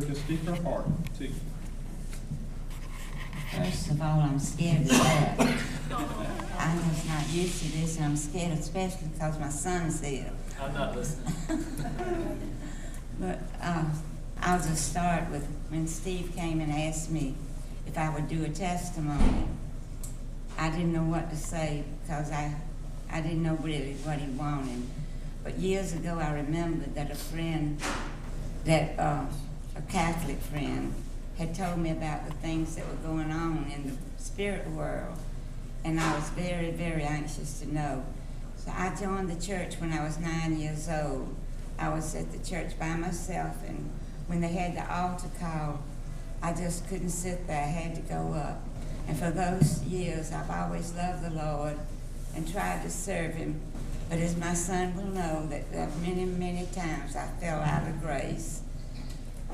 her to speak her heart to you. First of all, I'm scared to death. I'm just not used to this, and I'm scared, especially because my son's here. I'm not listening. But I'll just start with when Steve came and asked me if I would do a testimony. I didn't know what to say because I didn't know really what he wanted. But years ago, I remembered that a friend, a Catholic friend, had told me about the things that were going on in the spirit world. And I was very, very anxious to know. So I joined the church when I was 9 years old. I was at the church by myself, and when they had the altar call, I just couldn't sit there. I had to go up. And for those years, I've always loved the Lord and tried to serve him. But as my son will know, that many, many times I fell out of grace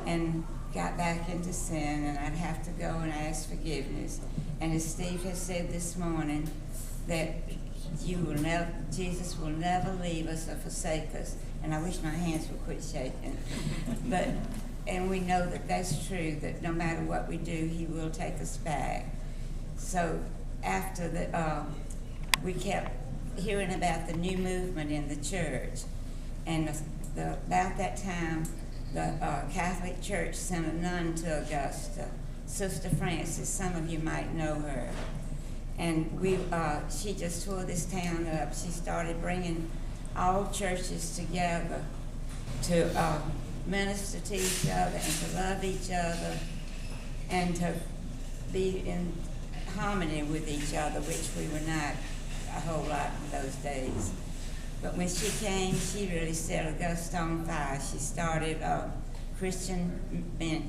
and got back into sin, and I'd have to go and ask forgiveness. And as Steve has said this morning, that Jesus will never leave us or forsake us. And I wish my hands would quit shaking. And we know that that's true, that no matter what we do, he will take us back. So after we kept hearing about the new movement in the church, and about that time, the Catholic Church sent a nun to Augusta, Sister Frances. Some of you might know her. And she just tore this town up. She started bringing all churches together to minister to each other and to love each other and to be in harmony with each other, which we were not a whole lot in those days. But when she came, she really set Augusta on fire. She started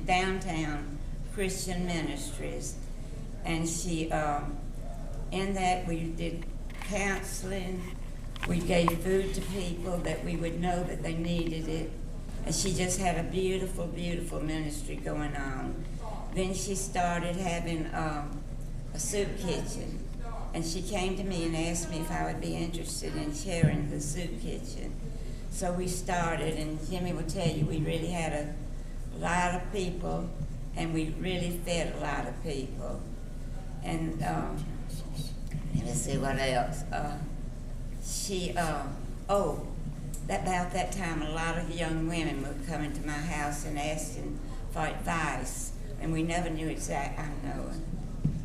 downtown Christian ministries, and she in that we did counseling. We gave food to people that we would know that they needed it. And she just had a beautiful, beautiful ministry going on. Then she started having a soup kitchen. And she came to me and asked me if I would be interested in sharing the soup kitchen. So we started, and Jimmy will tell you, we really had a lot of people, and we really fed a lot of people. And let's see what else. About that time, a lot of young women were coming to my house and asking for advice, and we never knew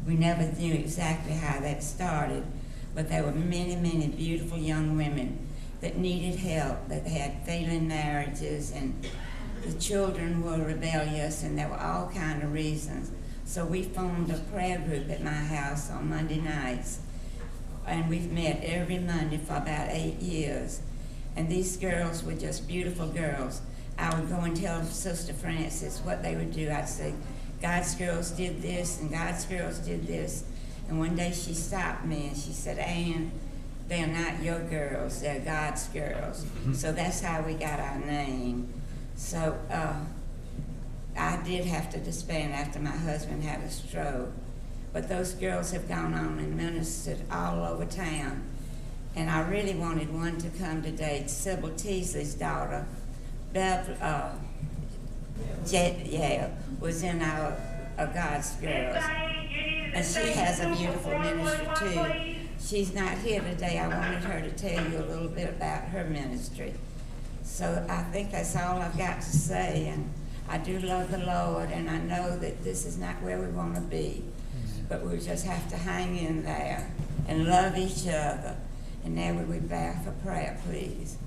we never knew exactly how that started, but there were many, many beautiful young women that needed help, that had failing marriages, and the children were rebellious, and there were all kinds of reasons. So we formed a prayer group at my house on Monday nights, and we've met every Monday for about 8 years. And these girls were just beautiful girls. I would go and tell Sister Frances what they would do. I'd say, God's girls did this, and God's girls did this. And one day she stopped me and she said, Ann, they're not your girls, they're God's girls. So that's how we got our name. So I did have to disband after my husband had a stroke. But those girls have gone on and ministered all over town. And I really wanted one to come today. Sybil Teasley's daughter, was in our God's Girls. And she has a beautiful ministry too. She's not here today. I wanted her to tell you a little bit about her ministry. So I think that's all I've got to say. And I do love the Lord, and I know that this is not where we want to be. But we just have to hang in there and love each other. And now would we bow for prayer, please?